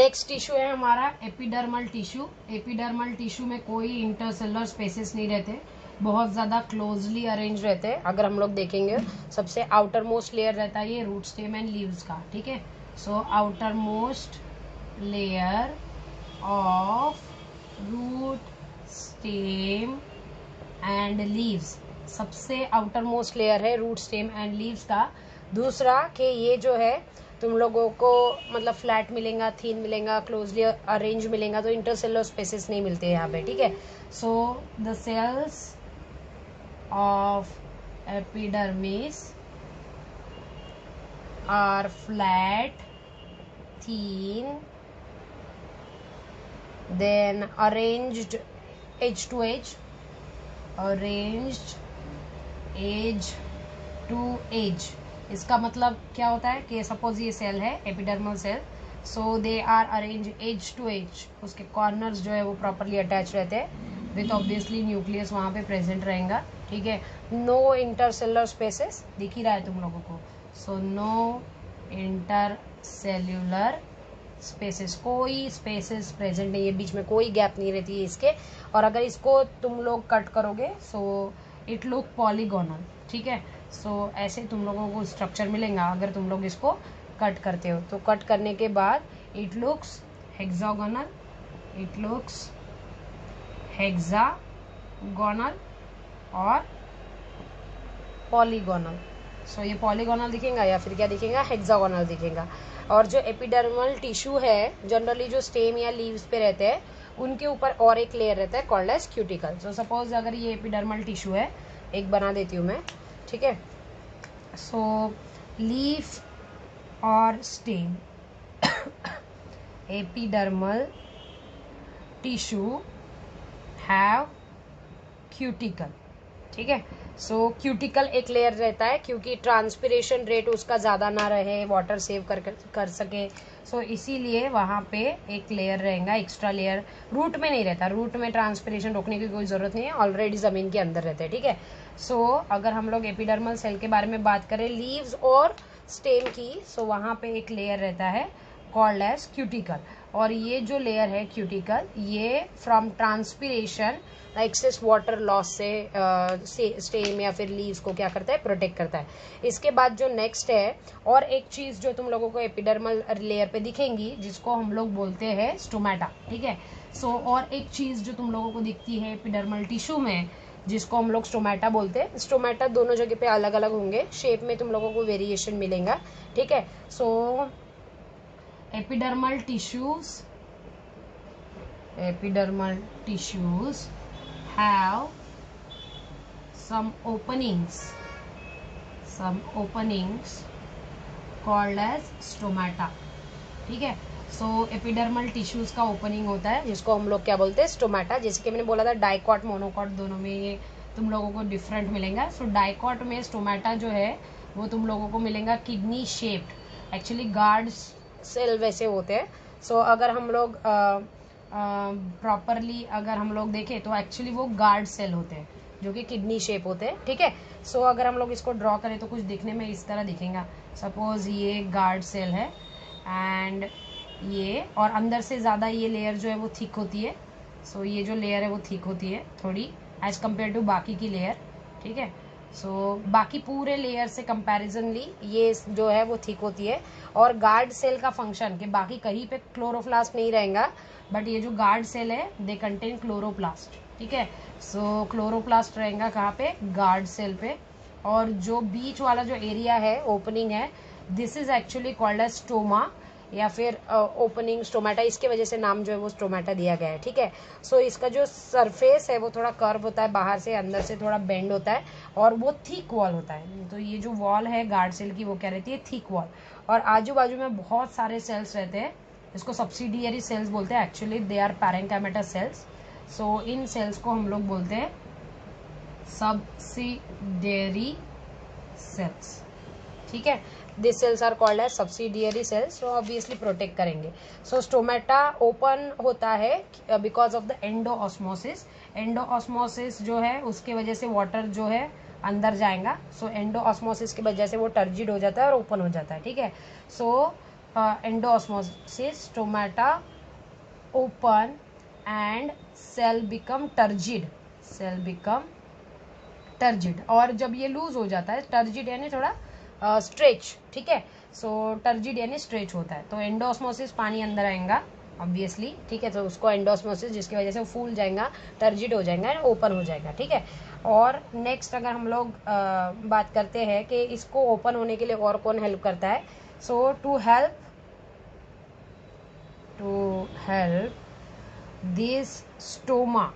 Next tissue है हमारा epidermal tissue. Epidermal tissue में कोई इंटरसेलुलर स्पेसेस नहीं रहते, बहुत ज़्यादा क्लोजली अरेंज रहते हैं। अगर हम लोग देखेंगे सबसे आउटर मोस्ट लेयर रहता है ये रूट स्टेम एंड लीव्स का, ठीक है। So outermost layer of root stem and leaves, सबसे आउटर मोस्ट लेयर है रूट स्टेम एंड लीव्स का। दूसरा कि ये जो है तुम लोगों को मतलब फ्लैट मिलेगा, थीन मिलेगा, क्लोजली अरेंज मिलेगा, तो इंटरसेलुलर स्पेसेस नहीं मिलते यहाँ पे, ठीक है। So the cells of epidermis are flat, thin, then arranged edge to edge, arranged edge to edge. इसका मतलब क्या होता है कि सपोज ये सेल है epidermal cell, so they are arrange edge to edge, उसके कॉर्नर्स जो है वो प्रॉपरली अटैच रहते हैं विथ ऑब्वियसली न्यूक्लियस वहाँ पे प्रेजेंट रहेगा, ठीक है। नो इंटरसेलुलर स्पेसेस, दिख ही रहा है तुम लोगों को। सो नो इंटरसेल्युलर स्पेसेस, कोई स्पेसेस प्रेजेंट नहीं है, बीच में कोई गैप नहीं रहती है इसके। और अगर इसको तुम लोग कट करोगे सो इट लुक पॉलीगोनल, ठीक है। सो ऐसे तुम लोगों को स्ट्रक्चर मिलेगा अगर तुम लोग इसको कट करते हो। तो कट करने के बाद it looks hexagonal, it looks hexagonal और पॉलीगोनल। सो ये पॉलीगोनल दिखेगा या फिर क्या दिखेगा, हेक्सागोनल दिखेगा। और जो एपिडर्मल टिश्यू है जनरली जो स्टेम या लीव्स पे रहते हैं उनके ऊपर और एक लेयर रहता है called as cuticle. So suppose अगर ये एपिडर्मल टिश्यू है, एक बना देती हूँ मैं, ठीक है। सो लीफ और stem epidermal tissue have cuticle, ठीक है। सो क्यूटिकल एक लेयर रहता है क्योंकि ट्रांसपिरेशन रेट उसका ज़्यादा ना रहे, वाटर सेव कर सके, सो इसीलिए वहाँ पे एक लेयर रहेगा, एक्स्ट्रा लेयर। रूट में नहीं रहता, रूट में ट्रांसपिरेशन रोकने की कोई ज़रूरत नहीं है, ऑलरेडी ज़मीन के अंदर रहते हैं, ठीक है। सो अगर हम लोग एपिडर्मल सेल के बारे में बात करें लीव्स और स्टेम की, सो वहाँ पे एक लेयर रहता है कॉल्ड एज क्यूटिकल। और ये जो लेयर है क्यूटिकल, ये from transpiration excess water loss से स्टेम या फिर लीव्स को क्या करता है, प्रोटेक्ट करता है। इसके बाद जो नेक्स्ट है और एक चीज जो तुम लोगों को एपिडर्मल लेयर पे दिखेंगी जिसको हम लोग बोलते हैं स्टोमेटा, ठीक है। सो और एक चीज जो तुम लोगों को दिखती है एपिडर्मल टिश्यू में जिसको हम लोग स्टोमेटा बोलते हैं। स्टोमेटा दोनों जगह पे अलग अलग होंगे, शेप में तुम लोगों को वेरिएशन मिलेगा, ठीक है। So epidermal tissues have some openings called as stomata, ठीक है। सो एपिडर्मल टिश्यूज का ओपनिंग होता है जिसको हम लोग क्या बोलते हैं, स्टोमेटा। जैसे कि मैंने बोला था डाइकॉट मोनोकॉट दोनों में ये तुम लोगों को डिफरेंट मिलेगा। सो डाइकॉट में स्टोमेटा जो है वो तुम लोगों को मिलेगा kidney shaped, actually guard cell वैसे होते हैं। सो अगर हम लोग प्रॉपरली अगर हम लोग देखें तो एक्चुअली वो गार्ड सेल होते हैं जो कि किडनी शेप होते हैं, ठीक है। सो अगर हम लोग इसको ड्रॉ करें तो कुछ दिखने में इस तरह दिखेगा। सपोज ये गार्ड सेल है एंड ये, और अंदर से ज़्यादा ये लेयर जो है वो थिक होती है। सो ये जो लेयर है वो थिक होती है थोड़ी एज कम्पेयर टू बाकी की लेयर, ठीक है। सो बाकी पूरे लेयर से कंपैरिजनली ये जो है वो थिक होती है। और गार्ड सेल का फंक्शन कि बाकी कहीं पे क्लोरोप्लास्ट नहीं रहेगा, बट ये जो गार्ड सेल है दे कंटेन क्लोरोप्लास्ट, ठीक है। सो क्लोरोप्लास्ट रहेगा कहाँ पे, गार्ड सेल पे। और जो बीच वाला जो एरिया है ओपनिंग है, this is actually called as stoma या फिर ओपनिंग स्टोमेटा। इसके वजह से नाम जो है वो स्टोमेटा दिया गया है, ठीक है। सो इसका जो सरफेस है वो थोड़ा कर्व होता है, बाहर से अंदर से थोड़ा बेंड होता है और वो थिक वॉल होता है। तो ये जो वॉल है गार्ड सेल की वो क्या रहती है, थिक वॉल। और आजू बाजू में बहुत सारे सेल्स रहते हैं, इसको सब्सिडियरी सेल्स बोलते हैं, actually they are parenchymata cells. So इन सेल्स को हम लोग बोलते हैं सब्सिडियरी सेल्स, ठीक है। This cells are called as subsidiary cells, so obviously protect करेंगे। सो स्टोमेटा ओपन होता है because of the endosmosis. Endosmosis जो है उसके वजह से वाटर जो है अंदर जाएगा। सो एंडोऑस्मोसिस की वजह से वो टर्जिड हो जाता है और ओपन हो जाता है, ठीक है। So endosmosis stomata open and cell become turgid, cell become turgid. और जब ये लूज हो जाता है, टर्जिड यानी थोड़ा स्ट्रेच, ठीक है। सो टर्जिड यानी स्ट्रेच होता है, तो एंडोऑस्मोसिस पानी अंदर आएगा ऑब्वियसली, ठीक है। तो उसको एंडोऑस्मोसिस, जिसकी वजह से वो फूल जाएगा, टर्जिड हो जाएगा, ओपन हो जाएगा, ठीक है। और नेक्स्ट अगर हम लोग बात करते हैं कि इसको ओपन होने के लिए और कौन हेल्प करता है, so to help this stoma,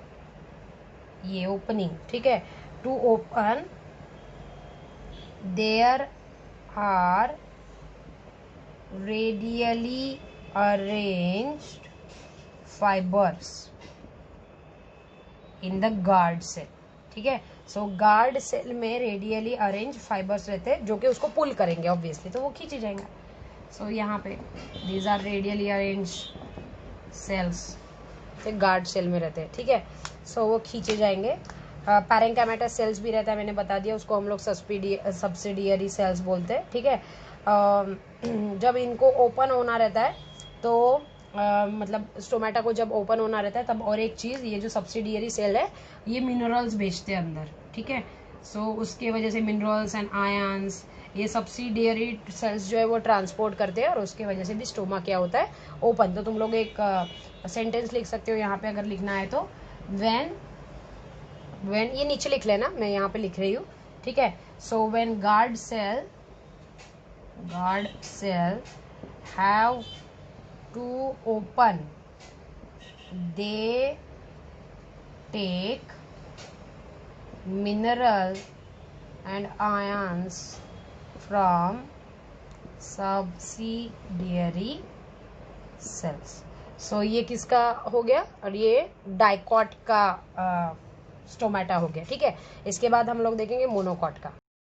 ये ओपनिंग, ठीक है, to open there are radially arranged fibres in the guard cell, ठीक है। सो गार्ड सेल में रेडियली अरेंज फाइबर्स रहते हैं जो कि उसको पुल करेंगे ऑब्वियसली, तो वो खींचे जाएंगे। सो यहाँ पे these are radially arrange cells, guard cell में रहते हैं, ठीक है। सो वो खींचे जाएंगे। पैरेंकाइमेटस सेल्स भी रहता है, मैंने बता दिया, उसको हम लोग सब्सिडियरी सेल्स बोलते हैं, ठीक है। जब इनको ओपन होना रहता है तो मतलब स्टोमेटा को जब ओपन होना रहता है तब, और एक चीज़, ये जो सब्सिडियरी सेल है ये मिनरल्स भेजते हैं अंदर, ठीक है। सो उसके वजह से मिनरल्स एंड आयंस, ये सब्सिडियरी सेल्स जो है वो ट्रांसपोर्ट करते हैं, और उसके वजह से भी स्टोमा क्या होता है, ओपन। तो तुम लोग एक सेंटेंस लिख सकते हो यहाँ पे अगर लिखना है तो, व्हेन ये नीचे लिख लेना, मैं यहाँ पे लिख रही हूँ, ठीक है। So when guard cell have to open, they take mineral and ions from subsidiary cells। So ये किसका हो गया, और ये डाइकॉट का स्टोमेटा हो गया, ठीक है। इसके बाद हम लोग देखेंगे मोनोकॉट का।